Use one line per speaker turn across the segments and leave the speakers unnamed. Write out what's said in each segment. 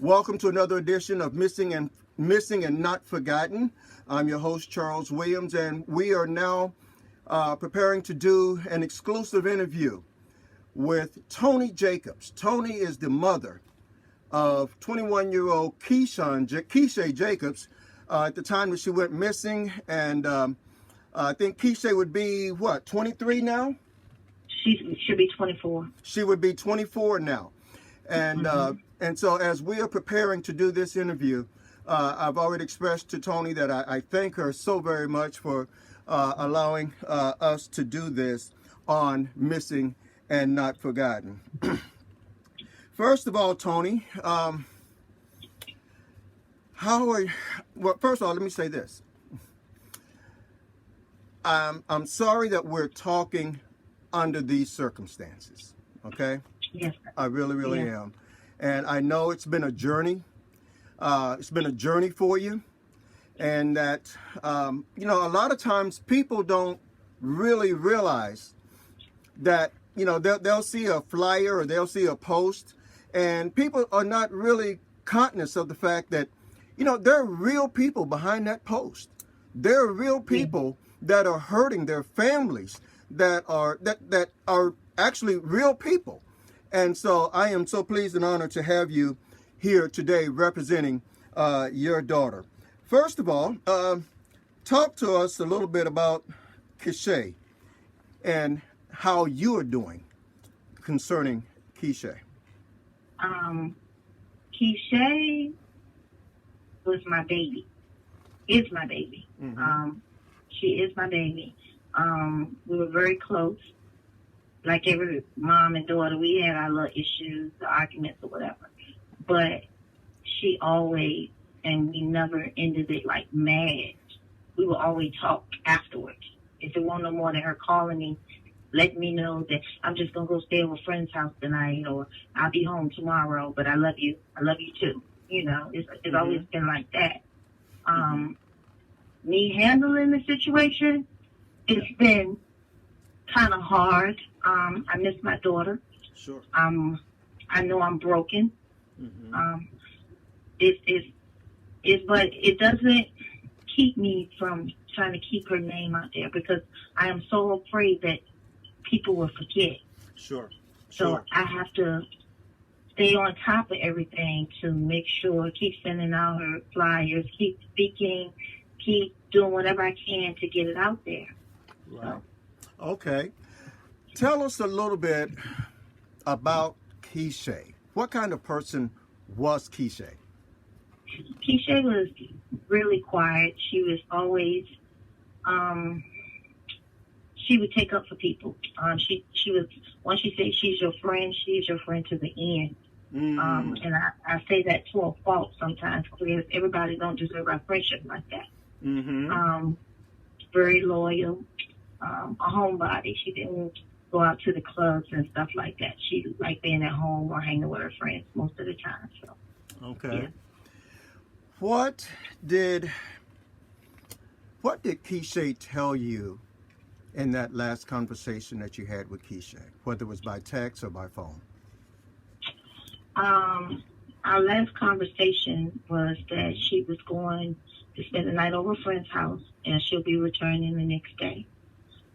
Welcome to another edition of Missing and Not Forgotten. I'm your host, Charles Williams, and we are now preparing to do an exclusive interview with Tony Jacobs. Tony is the mother of 21-year-old Keisha Jacobs at the time that she went missing, and I think Keisha would be, what, 23 now?
She should be 24.
She would be 24 now. And and so as we are preparing to do this interview, I've already expressed to Tony that I thank her so very much for allowing us to do this on Missing and Not Forgotten. First of all, Tony, how are you? Well, first of all, let me say this. I'm sorry that we're talking under these circumstances, okay?
Yes.
I really am. And I know it's been a journey. It's been a journey for you. And that, a lot of times people don't really realize that, they'll see a flyer or they'll see a post, and people are not really conscious of the fact that, there are real people behind that post. There are real people that are hurting their families, that are actually real people. And so I am so pleased and honored to have you here today representing your daughter. First of all, talk to us a little bit about Keisha and how you are doing concerning Keisha.
Keisha was my baby. Is my baby.
Mm-hmm.
She is my baby. We were very close. Like every mom and daughter, we had our little issues, arguments or whatever. But she always, and we never ended it like mad. We would always talk afterwards. If it wasn't no more than her calling me, letting me know that I'm just going to go stay at a friend's house tonight, or I'll be home tomorrow, but I love you. I love you too. It's always been like that. Me handling the situation, it's been kind of hard. I miss my daughter.
Sure.
I know I'm broken.
Mm-hmm.
But it doesn't keep me from trying to keep her name out there, because I am so afraid that people will forget.
Sure.
So I have to stay on top of everything to make sure, keep sending out her flyers, keep speaking, keep doing whatever I can to get it out there.
Right. So. Okay. Tell us a little bit about Keisha. What kind of person was Keisha?
Keisha was really quiet. She was always, she would take up for people. She was, once she said she's your friend to the end. And I say that to a fault sometimes, because everybody don't deserve our friendship like that.
Mm-hmm.
Very loyal, a homebody. She didn't go out to the clubs and stuff like that. She liked being at home or hanging with her friends most of the time. So.
Okay.
Yeah.
What did Keisha tell you in that last conversation that you had with Keisha, whether it was by text or by phone?
Our last conversation was that she was going to spend the night over a friend's house, and she'll be returning the next day.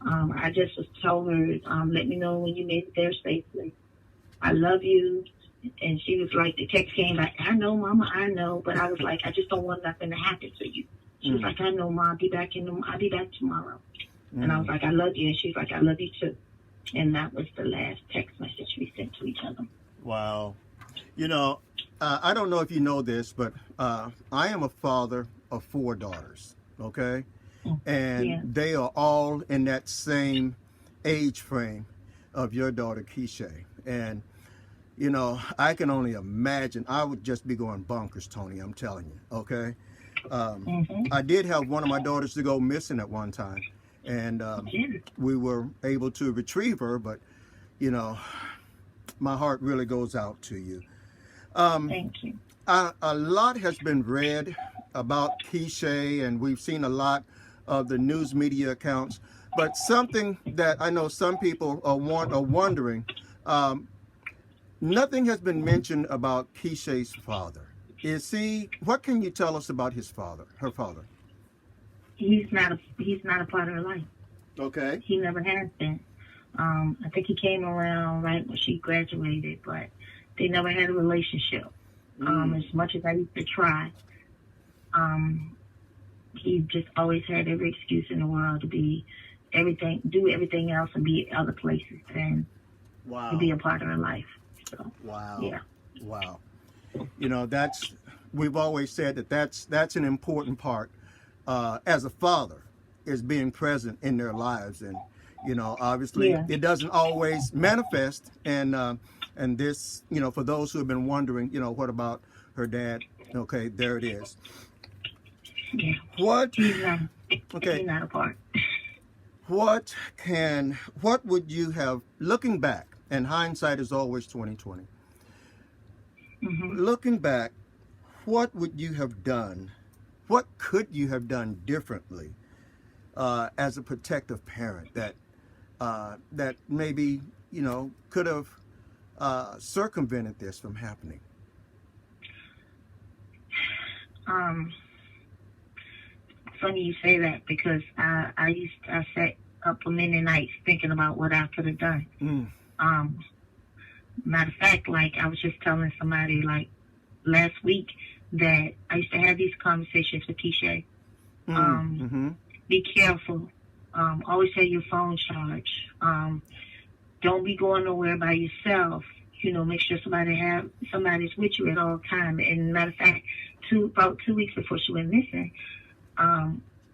I just told her, let me know when you made it there safely. I love you. And she was like, the text came back, I know, Mama, I know. But I was like, I just don't want nothing to happen to you. She was like, I know, Mom, I'll be back tomorrow. And I was like, I love you. And she's like, I love you too. And that was the last text message we sent to each other.
Wow. I don't know if you know this, but I am a father of 4 daughters, okay? And they are all in that same age frame of your daughter, Keisha. And, I can only imagine. I would just be going bonkers, Tony, I'm telling you, okay? I did have one of my daughters to go missing at one time. And we were able to retrieve her, but, my heart really goes out to you.
Thank you.
A lot has been read about Keisha, and we've seen a lot of the news media accounts. But something that I know some people are wondering, nothing has been mentioned about Keisha's father. Is he? What can you tell us about his father? Her father?
He's not a part of her life.
Okay.
He never has been. I think he came around right when she graduated, but they never had a relationship. As much as I used to try, he just always had every excuse in the world to be do everything else and be other places than to be a part of her life. So,
Wow.
yeah.
Wow. You know, we've always said that's an important part as a father, is being present in their lives. And, you know, obviously
Yeah.
it doesn't always manifest. And this, you know, for those who have been wondering, you know, what about her dad? Okay, there it is.
Yeah.
What?
He's not a part.
What would you have, looking back, and hindsight is always 2020. Looking back, what would you have done? What could you have done differently as a protective parent that maybe, you know, could have circumvented this from happening?
Funny you say that, because I sat up for many nights thinking about what I could have done. Matter of fact, like I was just telling somebody like last week that I used to have these conversations with Keisha. Be careful. Always have your phone charged. Don't be going nowhere by yourself. You know, make sure somebody's with you at all times. And matter of fact, about 2 weeks before she went missing,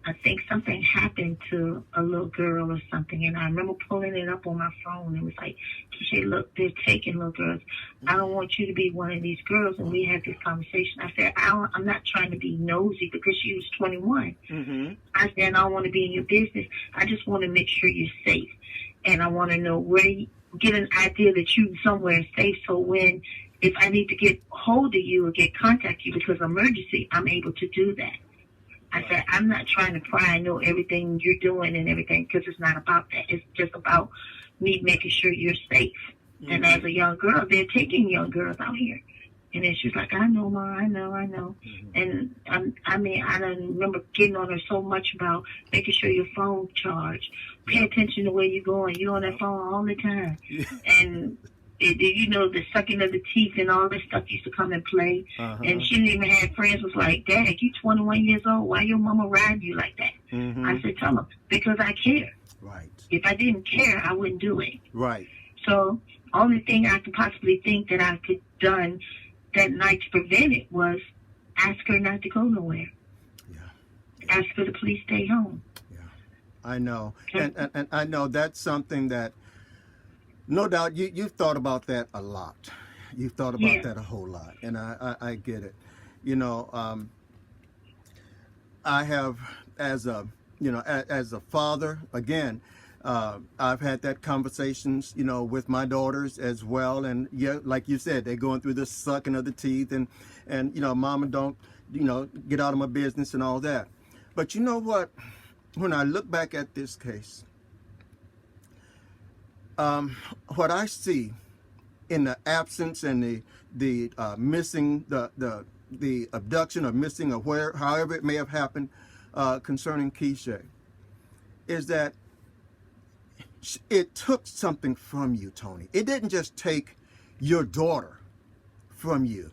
I think something happened to a little girl or something, and I remember pulling it up on my phone. It was like, Keisha, look, they're taking little girls. I don't want you to be one of these girls. And we had this conversation. I said, I'm not trying to be nosy, because she was 21. I said, I don't want to be in your business. I just want to make sure you're safe. And I want to know get an idea that you're somewhere safe, so if I need to get hold of you or contact you because of emergency, I'm able to do that. I said, I'm not trying to pry. I know everything you're doing and everything, because it's not about that. It's just about me making sure you're safe. And as a young girl, they're taking young girls out here. And then she's like, I know, Ma, I know. And I don't remember getting on her so much about making sure your phone charged. Pay attention to where you're going. You're on that phone all the time. And you know, the sucking of the teeth and all this stuff used to come and play. And she didn't even have friends was like, Dad, you 21 years old. Why your mama ride you like that? I said, tell her, because I care.
Right.
If I didn't care, I wouldn't do it.
Right.
So only thing I could possibly think that I could done that night to prevent it was ask her not to go nowhere.
Yeah.
Ask her to please stay home.
Yeah. I know. And I know that's something that, no doubt, you've thought about that a lot. You've thought about that a whole lot, and I get it. You know, I have, as a father, again, I've had that conversations, you know, with my daughters as well, and yeah, like you said, they're going through the sucking of the teeth, and you know, Mama, don't, you know, get out of my business and all that. But you know what? When I look back at this case, what I see in the absence and the missing, the abduction or missing or however it may have happened concerning Keisha, is that it took something from you, Tony. It didn't just take your daughter from you,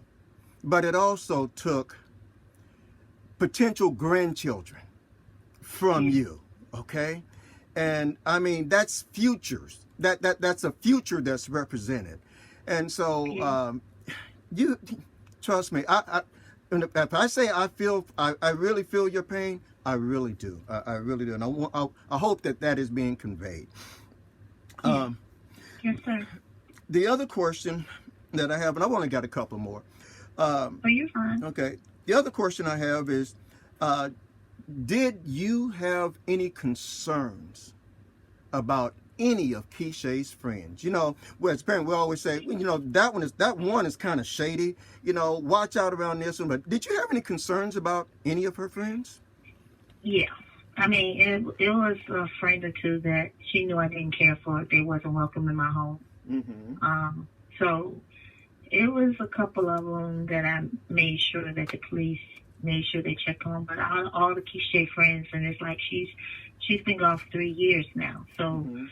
but it also took potential grandchildren from you, okay? And I mean, that's futures. That's a future that's represented. And so you trust me, if I say I really feel your pain, I really do. I really do. And I hope that is being conveyed.
Yes, sir.
The other question that I have, and I've only got a couple more.
You're fine.
Okay. The other question I have is, did you have any concerns about any of Keisha's friends? You know, well, as parents, we always say, you know, that one is kind of shady. You know, watch out around this one. But did you have any concerns about any of her friends?
Yeah. I mean, it was a friend or two that she knew I didn't care for. They wasn't welcome in my home. So It was a couple of them that I made sure that the police made sure they checked on, but all the Keisha friends, and it's like she's been gone for 3 years now. So
Mm-hmm.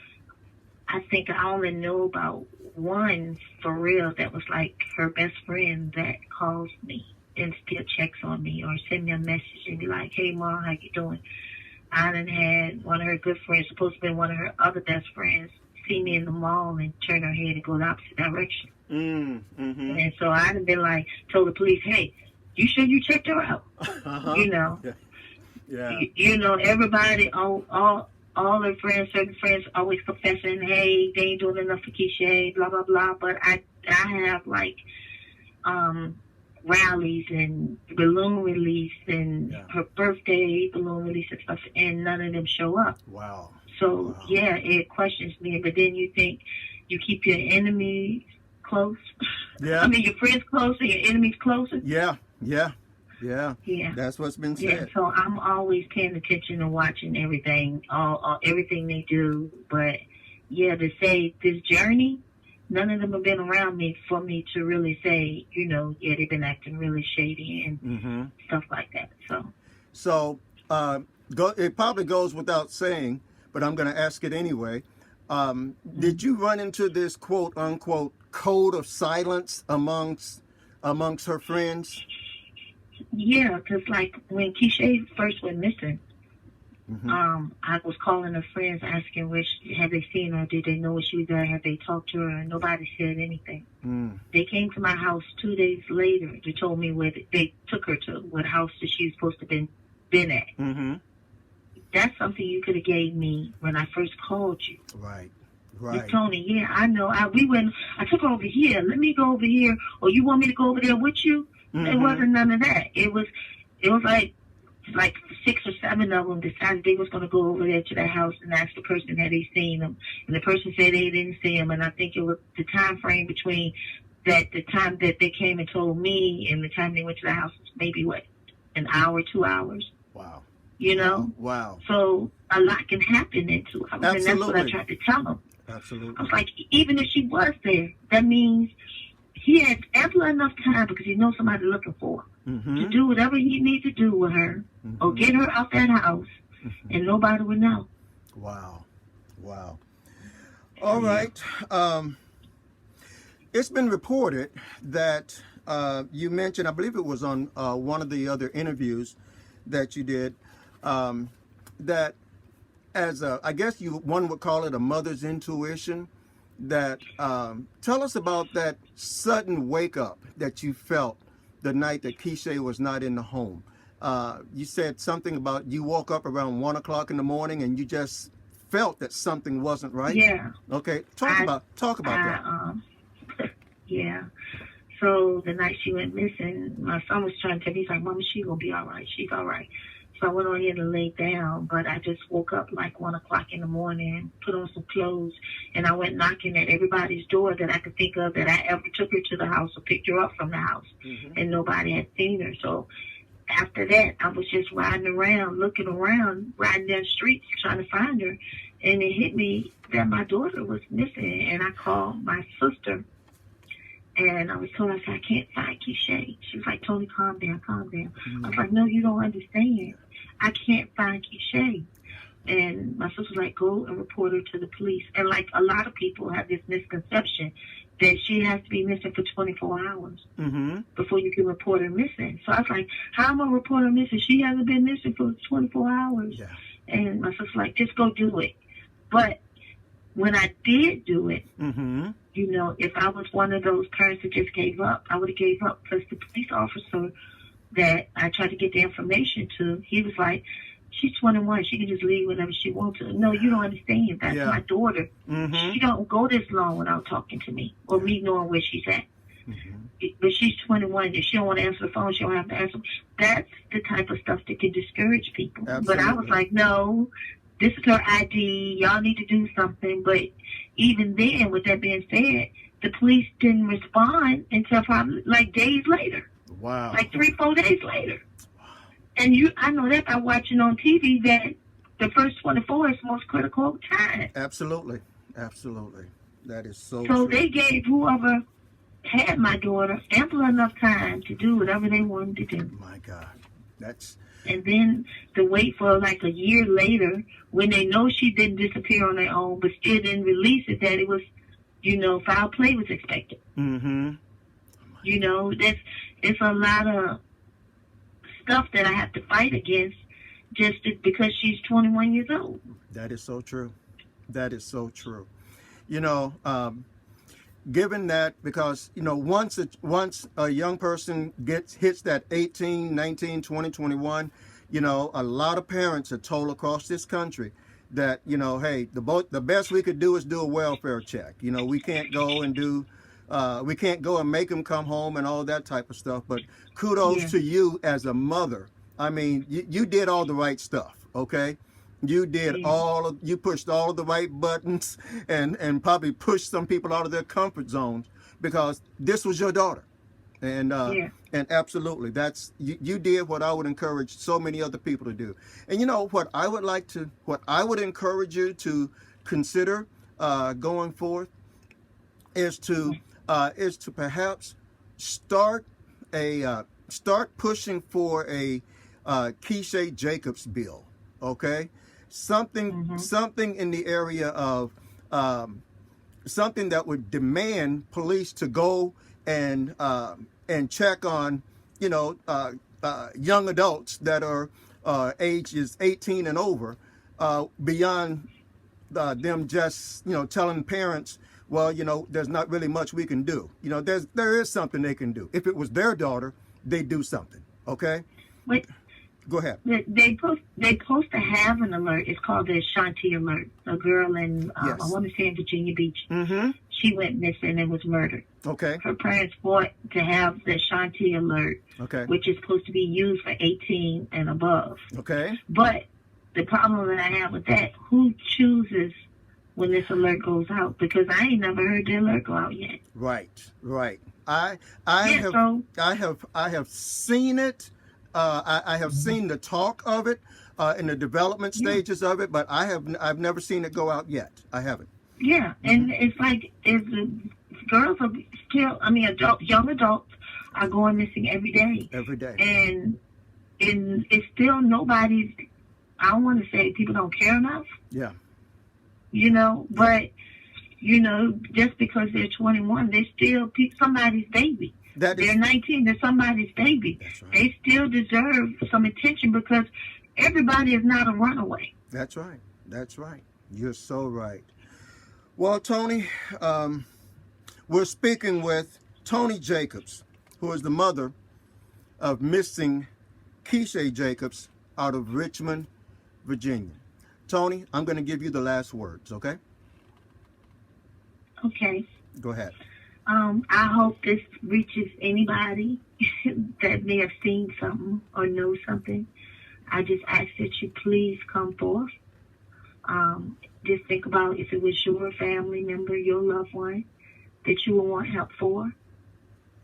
I think I only know about one for real that was like her best friend that calls me and still checks on me or send me a message and be like, "Hey, Mom, how you doing?" I done had one of her good friends, supposed to be one of her other best friends, see me in the mall and turn her head and go the opposite direction.
Mm-hmm.
And so I done been like, told the police, "Hey, you sure you checked her out?"
Uh-huh.
You know,
Yeah.
you know, everybody, all her friends, certain friends, always confessing, "Hey, they ain't doing enough for Keisha, blah blah blah." But I have like rallies and balloon release and her birthday balloon release and stuff, and none of them show up.
Wow.
So
Wow.
yeah, it questions me. But then you think you keep your enemies close.
Yeah.
I mean, your friends closer, your enemies closer.
Yeah. Yeah. Yeah.
Yeah.
That's what's been
Yeah,
said.
so I'm always paying attention and watching everything, all everything they do. But yeah, to say this journey, none of them have been around me for me to really say, you know, yeah, they've been acting really shady and
Mm-hmm.
stuff like that.
So it probably goes without saying, but I'm going to ask it anyway. Did you run into this quote unquote code of silence amongst her friends?
Yeah, because like when Keisha first went missing, I was calling her friends asking had they seen her, did they know where she was at, had they talked to her, and nobody said anything. They came to my house 2 days later. They told me where they took her to, what house that she was supposed to been at.
Mm-hmm.
That's something you could have gave me when I first called you.
Right.
You told me, yeah, I know. I took her over here. Let me go over here, or you want me to go over there with you?
Mm-hmm.
It wasn't none of that. It was like 6 or 7 of them decided they was going to go over there to that house and ask the person had they seen them, and the person said they didn't see him. And I think it was the time frame between the time that they came and told me and the time they went to the house was maybe an hour, 2 hours.
Wow.
You know?
Wow.
So a lot can happen in 2 hours.
Absolutely.
And that's what I tried to tell them.
Absolutely.
I was like, even if she was there, that means he had ample enough time because he knows somebody looking for her to do whatever he needs to do with her or get her out that house, and nobody would know.
Wow. Wow. All right. It's been reported that you mentioned, I believe it was on one of the other interviews that you did, that as I guess one would call it a mother's intuition, that tell us about that sudden wake up that you felt the night that Keisha was not in the home. You said something about you woke up around 1 o'clock in the morning and you just felt that something wasn't right.
Yeah.
Okay. Talk about that.
Yeah. So the night she went missing, my son was trying to tell me, he's like, "Mama, she's gonna be all right. She's all right." So I went on here to lay down, but I just woke up like 1 o'clock in the morning, put on some clothes, and I went knocking at everybody's door that I could think of that I ever took her to the house or picked her up from the house, and nobody had seen her. So after that, I was just riding around, looking around, riding down the streets, trying to find her, and it hit me that my daughter was missing, and I called my sister. And I was told, I said, "I can't find Keisha." She was like, "Tony, calm down, calm down." I was like, "No, you don't understand. I can't find Keisha." And my sister was like, "Go and report her to the police." And like a lot of people have this misconception that she has to be missing for 24 hours before you can report her missing. So I was like, "How am I going to report her missing? She hasn't been missing for 24 hours.
Yeah.
And my sister was like, "Just go do it." But when I did do it, you know, if I was one of those parents that just gave up, I would have gave up, because the police officer that I tried to get the information to, he was like, "She's 21. She can just leave whenever she wants to." No, you don't understand. That's my daughter. She don't go this long without talking to me or me knowing where she's at. But she's 21. If she don't want to answer the phone, she don't have to answer. That's the type of stuff that can discourage people.
Absolutely.
But I was like, no, this is her ID. Y'all need to do something. But even then, with that being said, the police didn't respond until probably like days later.
Wow.
Like 3-4 days later. And I know that by watching on TV that the first 24 is the most critical time.
Absolutely. Absolutely. That is so
So
true.
they gave whoever had my daughter ample enough time to do whatever they wanted to do.
My God, that's
And then to wait for like a year later, when they know she didn't disappear on her own, but still didn't release it, that it was, foul play was expected.
mm-hmm.
It's a lot of stuff that I have to fight against because she's 21 years old.
That is so true. That is so true. Given that, because once a young person hits that 18, 19, 20, 21, a lot of parents are told across this country that hey, the best we could do is do a welfare check. We can't go and make them come home and all that type of stuff. But kudos to you as a mother. I mean, you did all the right stuff. Okay. You did you pushed all of the right buttons and probably pushed some people out of their comfort zones because this was your daughter. And absolutely, you did what I would encourage so many other people to do. And what I would encourage you to consider going forth is to perhaps start pushing for a Keisha Jacobs bill. Okay. Something in the area of something that would demand police to go and check on young adults that are ages 18 and over, beyond them just telling parents, well, there's not really much we can do. There is something they can do. If it was their daughter, they'd do something. Okay.
Wait.
Go ahead.
They supposed to have an alert. It's called the Ashanti alert. A girl in I want to say in Virginia Beach.
Mm-hmm.
She went missing and was murdered.
Okay.
Her parents fought to have the Ashanti alert, which is supposed to be used for 18 and above.
Okay.
But the problem that I have with that, who chooses when this alert goes out? Because I ain't never heard the alert go out yet.
Right. I have seen it. I have seen the talk of it in the development stages of it, but I've never seen it go out yet. I haven't.
Yeah, and it's like girls are still. Young adults are going missing every day.
Every day.
And it's still nobody's. I don't want to say people don't care enough.
Yeah.
But just because they're 21, they're still somebody's baby. They're 19. They're somebody's baby.
Right.
They still deserve some attention because everybody is not a runaway.
That's right. You're so right. Well, Tony, we're speaking with Tony Jacobs, who is the mother of missing Keisha Jacobs out of Richmond, Virginia. Tony, I'm going to give you the last words, okay?
Okay.
Go ahead.
I hope this reaches anybody that may have seen something or know something. I just ask that you please come forth. Just think about if it was your family member, your loved one, that you would want help for.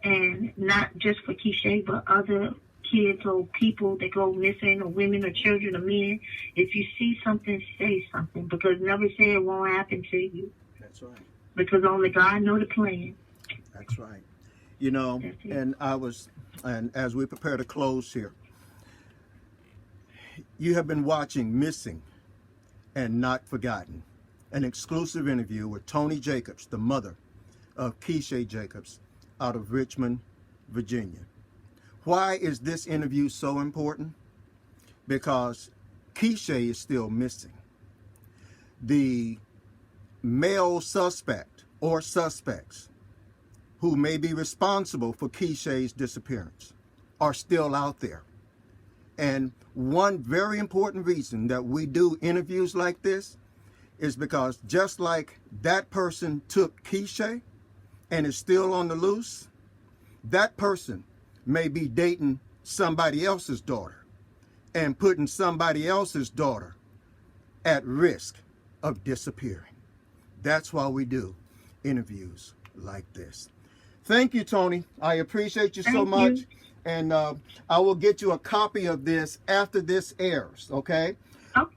And not just for Keisha, but other kids or people that go missing, or women or children or men. If you see something, say something, because never say it won't happen to you.
That's right.
Because only God knows the plan.
That's right. And as we prepare to close here, you have been watching Missing and Not Forgotten, an exclusive interview with Tony Jacobs, the mother of Keisha Jacobs out of Richmond, Virginia. Why is this interview so important? Because Keisha is still missing. The male suspect or suspects who may be responsible for Keisha's disappearance are still out there. And one very important reason that we do interviews like this is because just like that person took Keisha and is still on the loose, that person may be dating somebody else's daughter and putting somebody else's daughter at risk of disappearing. That's why we do interviews like this. Thank you, Tony. I appreciate you so much. And I will get you a copy of this after this airs, okay?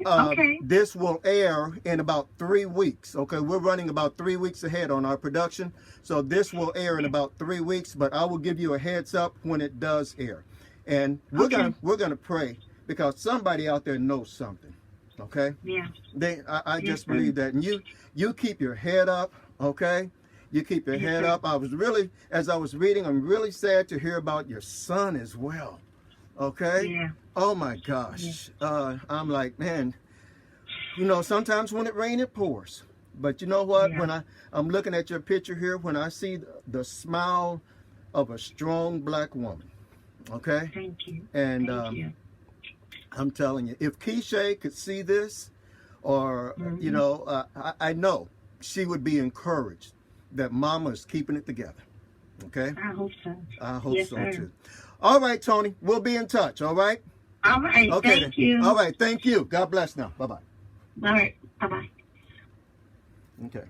Okay.
This will air in about 3 weeks. Okay, we're running about 3 weeks ahead on our production, so this will air in about 3 weeks. But I will give you a heads up when it does air, and we're gonna pray because somebody out there knows something. Okay.
Yeah.
I just believe that, and you keep your head up. Okay. You keep your head up. As I was reading, I'm really sad to hear about your son as well. Okay.
Yeah.
Oh my gosh. I'm like, man, sometimes when it rains, it pours. But you know what?
Yeah.
When I'm looking at your picture here, when I see the smile of a strong black woman. Okay.
Thank you.
And
Thank you.
I'm telling you, if Keisha could see this, or I know she would be encouraged that Mama is keeping it together. Okay.
I hope so.
I hope
Yes,
so
sir.
too. All right, Tony. We'll be in touch. All right.
All right.
Okay.
Thank you.
All right. Thank you. God bless now. Bye bye.
All right. Bye bye.
Okay.